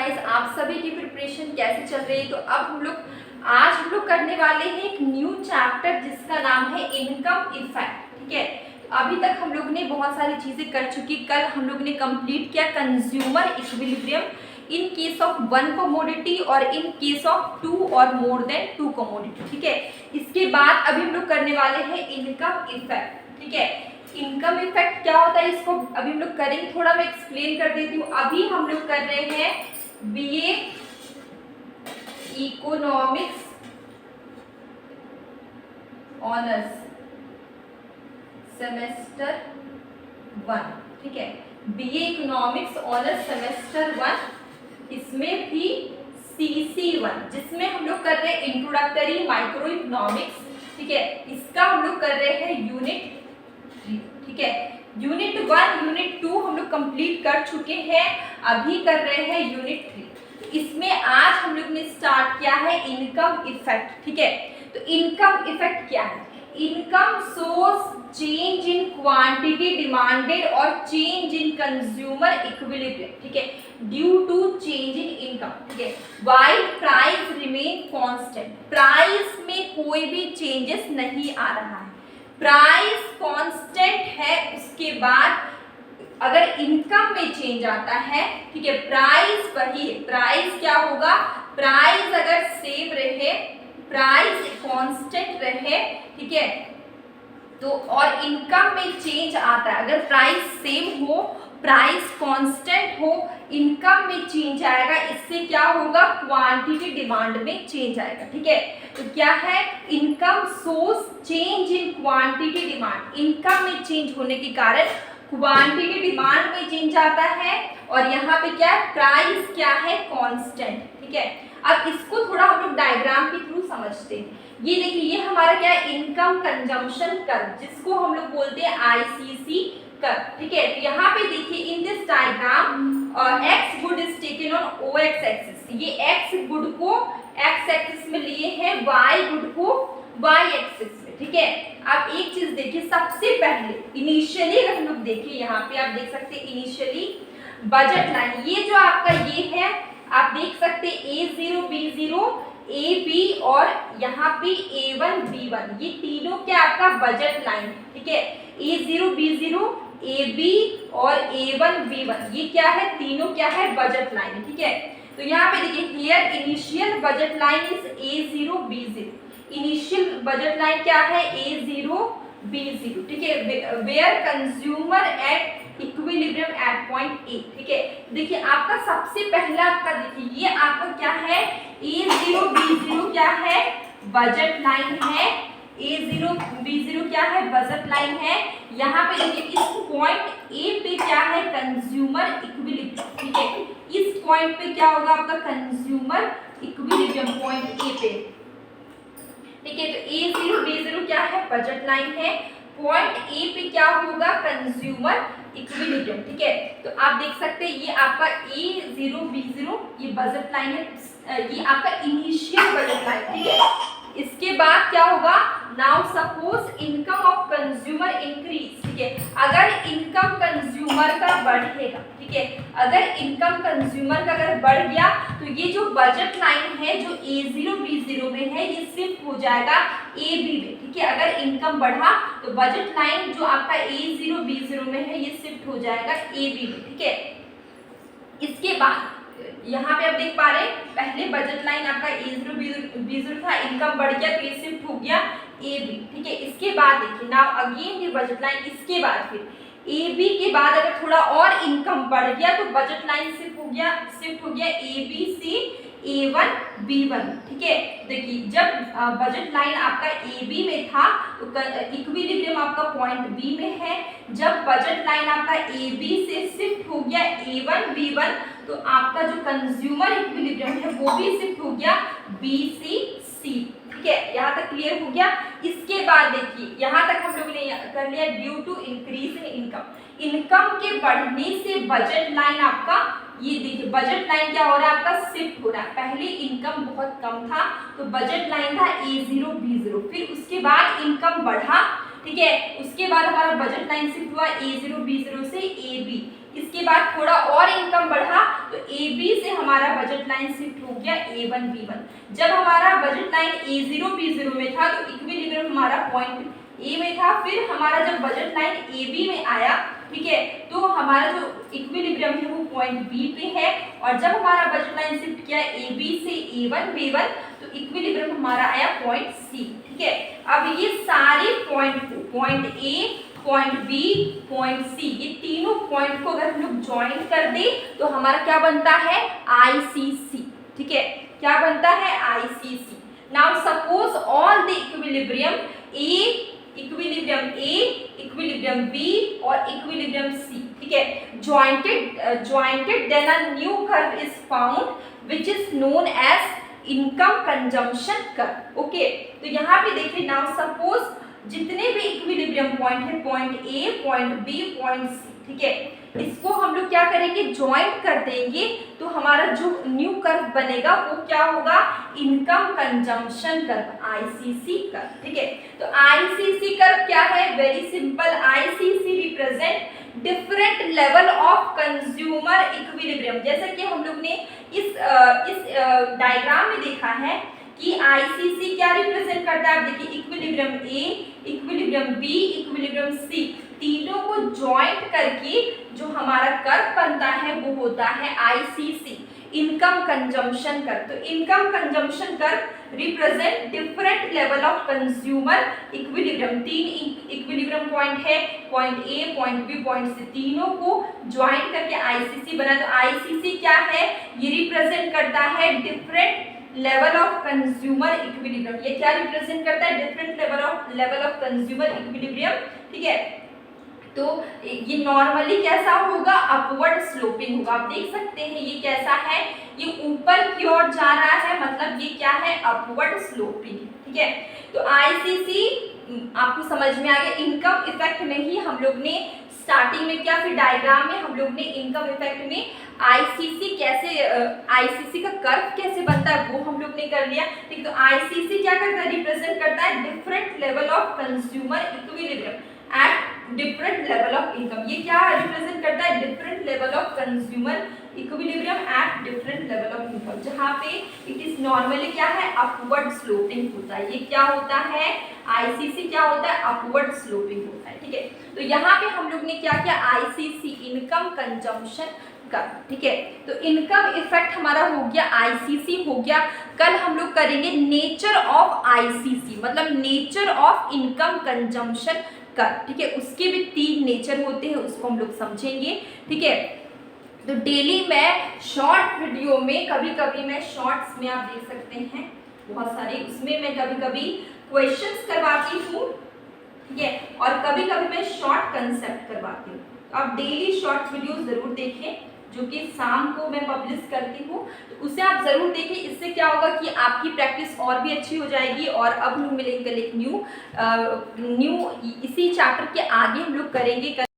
Guys, आप सभी की प्रिपरेशन कैसे चल रही है। तो अब आज हम लोग करने वाले हैं एक न्यू चैप्टर जिसका नाम है इनकम इफेक्ट। ठीक है, तो अभी तक हम लोग ने बहुत सारी चीजें कर चुकी। कल हम लोग ने कंप्लीट किया consumer equilibrium in case of one commodity और इन केस ऑफ टू और मोर देन टू कमोडिटी। ठीक है, इसके बाद अभी हम लोग करने वाले हैं इनकम इफेक्ट। ठीक है, इनकम इफेक्ट क्या होता है इसको अभी हम लोग करेंगे, थोड़ा मैं एक्सप्लेन कर देती हूँ। अभी हम लोग कर रहे हैं बीए इकोनॉमिक्स ऑनर्स सेमेस्टर 1। ठीक है, बीए इकोनॉमिक्स ऑनर्स सेमेस्टर 1, इसमें भी CC1 जिसमें हम लोग कर रहे हैं इंट्रोडक्टरी माइक्रो इकोनॉमिक्स। ठीक है, इसका हम लोग कर रहे हैं यूनिट 3। ठीक है, यूनिट 1 यूनिट 2 हम लोग कंप्लीट कर चुके हैं, अभी कर रहे हैं यूनिट 3। इसमें आज हम लोग ने स्टार्ट किया है इनकम इफेक्ट। ठीक है, तो इनकम इफेक्ट क्या है? Income source change in quantity demanded और चेंज इन कंज्यूमर इक्विलिब्रियम। ठीक है, due to change in income. ठीक है, while price remain constant, price में कोई भी चेंजेस नहीं आ रहा है, प्राइस कांस्टेंट है। उसके बाद अगर इनकम में चेंज आता है, ठीक है, प्राइस वही है, प्राइस क्या होगा? प्राइस अगर सेम रहे, प्राइस कांस्टेंट रहे, ठीक है, तो और इनकम में चेंज आता है, अगर प्राइस सेम हो, प्राइस कांस्टेंट हो, इनकम में चेंज आएगा, इससे क्या होगा? क्वांटिटी डिमांड में चेंज आएगा। ठीक है, तो क्या है? Income source change in quantity demand, income में चेंज होने के कारण क्वांटिटी डिमांड में चेंज आता है, और यहाँ पे क्या है? प्राइस क्या है? कांस्टेंट। ठीक है, अब इसको थोड़ा हम लोग डायग्राम के थ्रू समझते हैं। ये देखिए, ये हमारा क्या है? इनकम कंजम्पशन कर्व, जिसको हम लोग बोलते हैं ICC कर्व। ठीक है, तो यहाँ पे देखिए in this diagram x good is taken on OX axis, ये एक्स गुड को एक्स एक्सिस में लिए हैं, वाई गुड को वाई एक्सिस में। ठीक है, आप एक चीज देखिए, सबसे पहले इनिशियली अगर हम लोग देखें, यहाँ पे आप देख सकते हैं इनिशियली बजट लाइन, ये जो आपका ये है, आप देख सकते हैं A0 B0 AB और यहाँ पे A1 B1, ये तीनों क्या आपका बजट लाइन है। ठीक है, A0 B0 AB और A1 B1 ये क्या है? तीनों क्या है? बजट लाइन है। ठीक है, तो यहाँ पे देखिए here initial budget line is A0 B0, initial budget line क्या है? A0 B0। ठीक है, where consumer at equilibrium at point A। ठीक है, देखिए आपका सबसे पहला आपका देखिए ये आपका क्या है? A0 B0 क्या है? बजट लाइन है। A0 B0 क्या है? बजट लाइन है। यहाँ पे देखिए इस पॉइंट A पे क्या है? Consumer equilibrium. ठीक है, इस पॉइंट पे क्या होगा आपका? कंज्यूमर इक्विलिब्रियम पॉइंट A पे। ठीक है, तो A0 B0 क्या है? बजट लाइन है। पॉइंट A पे क्या होगा? Consumer equilibrium. ठीक है, तो आप देख सकते हैं ये आपका A0 B0 ये बजट लाइन है, ये आपका इनिशियल बजट लाइन। ठीक है, इसके बाद क्या होगा? Now suppose income of consumer increase. ठीक है, अगर इनकम कंज्यूमर का बढ़ेगा, ठीक है, अगर इनकम कंज्यूमर का अगर बढ़ गया तो ये जो बजट लाइन है जो A0 B0 में है ये शिफ्ट हो जाएगा AB में। ठीक है, अगर इनकम बढ़ा तो बजट लाइन जो आपका A0 B0 में है ये शिफ्ट हो जाएगा AB में। ठीक है, इसके बाद यहाँ पे आप देख पा रहे हैं पहले बजट लाइन आपका A0 B0 था, इनकम बढ़ गया तो ये शिफ्ट हो गया AB। ठीक है, इसके बाद देखिए नाउ अगेन ये बजट लाइन, इसके बाद फिर AB के बाद अगर थोड़ा और इनकम बढ़ गया तो बजट लाइन शिफ्ट हो गया AB से A1 B1। ठीक है, देखिए जब बजट लाइन आपका AB में था तो इक्विलिब्रियम आपका पॉइंट B में है, जब बजट लाइन आपका AB से शिफ्ट हो गया A1 B1 तो आपका जो कंज्यूमर इक्विलिब्रियम है वो भी शिफ्ट हो गया B से C। ठीक है, यहाँ तक क्लियर हो गया। इसके बाद देखिए यहाँ तक हम लोगों ने कर लिया due to increase in income, income के बढ़ने से बजट लाइन आपका ये देखिए बजट लाइन क्या हो रहा है? आपका शिफ्ट हो रहा है। पहले इनकम बहुत कम था तो बजट लाइन था A0 B0, फिर उसके बाद इनकम बढ़ा, ठीक है। उसके बाद हमारा बजट लाइन शिफ्ट हुआ A0 B0 से AB। इसके बाद थोड़ा और इनकम बढ़ा तो AB से हमारा बजट लाइन शिफ्ट हो गया A1 B1। जब हमारा बजट लाइन A0 B0 में था तो इक्विलिब्रियम हमारा पॉइंट A में था। फिर हमारा जब बजट लाइन AB में आया, ठीक है, तो हमारा जो इक्विलिब्रियम है वो पॉइंट B पे है। और जब हमारा बजट लाइन शिफ्ट किया AB से A1 B1 तो इक्विलिब्रियम हमारा आया पॉइंट C, ठीक है। अब ये सारे पॉइंट को, point A, point B, point C, ये तीनों पॉइंट को अगर हम लोग ज्वाइन कर दे तो हमारा क्या बनता है, ICC, ठीक है। क्या बनता है, ICC। Now suppose all the equilibrium A, equilibrium A, equilibrium B और इक्विलिब्रियम C, ठीक है, jointed then a new curve is found which is known as income consumption curve। Okay, तो यहाँ पे देखिए, नाउ सपोज जितने भी इक्विलिब्रियम पॉइंट है, point A, point B, point C, ठीक है, इसको हम लोग क्या करेंगे, ज्वाइंट कर देंगे तो हमारा जो न्यू कर्व बनेगा वो क्या होगा, income consumption curve, ICC curve, ठीक है। तो ICC कर्व क्या है, very simple, ICC represent different level of consumer equilibrium. जैसे कि हम लोग ने इस डायग्राम में देखा है कि ICC क्या रिप्रेजेंट करता है। आप देखिए, equilibrium A, equilibrium B, equilibrium C, तीनों को ज्वाइंट करके जो हमारा कर्व बनता है वो होता है ICC, इनकम कंजम्पशन कर्व। तो income consumption curve represent different level of consumer equilibrium. तीन इक्विलिब्रियम पॉइंट है, point A, point B, point C, तीनों को ज्वाइंट करके ICC बना। तो ICC क्या है, ये रिप्रेजेंट करता है different level of consumer equilibrium. ये क्या रिप्रेजेंट करता है, different level of consumer equilibrium, ठीक है। तो ये नॉर्मली कैसा होगा, अपवर्ड स्लोपिंग होगा। आप देख सकते हैं ये कैसा है, ये ऊपर की ओर जा रहा है, मतलब ये क्या है, अपवर्ड स्लोपिंग, ठीक है। तो ICC आपको समझ में आ गया। इनकम इफेक्ट में ही हम लोग ने स्टार्टिंग में क्या, फिर डायग्राम में हम लोग ने इनकम इफेक्ट में ICC कैसे, ICC का कर्व कैसे बनता है वो हम लोग ने कर लिया, ठीक। तो ICC क्या करता है, रिप्रेजेंट करता है different level of consumer equilibrium at different level of income. ये क्या रिप्रेजेंट करता है, different level of consumer equilibrium at different level of income, जहाँ पे इट इज नॉर्मली क्या है, अपवर्ड स्लोपिंग होता है। ये क्या होता है, ICC क्या होता है, अपवर्ड स्लोपिंग होता है, ठीक है। तो यहाँ पे हम लोग ने क्या किया, ICC, इनकम कंजम्पशन कर्व, ठीक है। तो इनकम इफेक्ट हमारा हो गया, ICC हो गया। कल हम लोग करेंगे नेचर ऑफ ICC, मतलब nature of income consumption curve, ठीक है। उसके भी 3 नेचर होते हैं, उसको हम लोग समझेंगे, ठीक है। तो डेली मैं शॉर्ट वीडियो में, कभी कभी मैं शॉर्ट्स में आप देख सकते हैं बहुत सारे, उसमें मैं कभी कभी क्वेश्चंस करवाती हूँ, ठीक है, और कभी कभी मैं शॉर्ट कंसेप्ट करवाती हूँ। तो आप डेली शॉर्ट वीडियो जरूर देखें, जो कि शाम को मैं पब्लिश करती हूँ, तो उसे आप जरूर देखें। इससे क्या होगा कि आपकी प्रैक्टिस और भी अच्छी हो जाएगी। और अब हम मिलेंगे कल एक न्यू इसी चैप्टर के आगे हम लोग करेंगे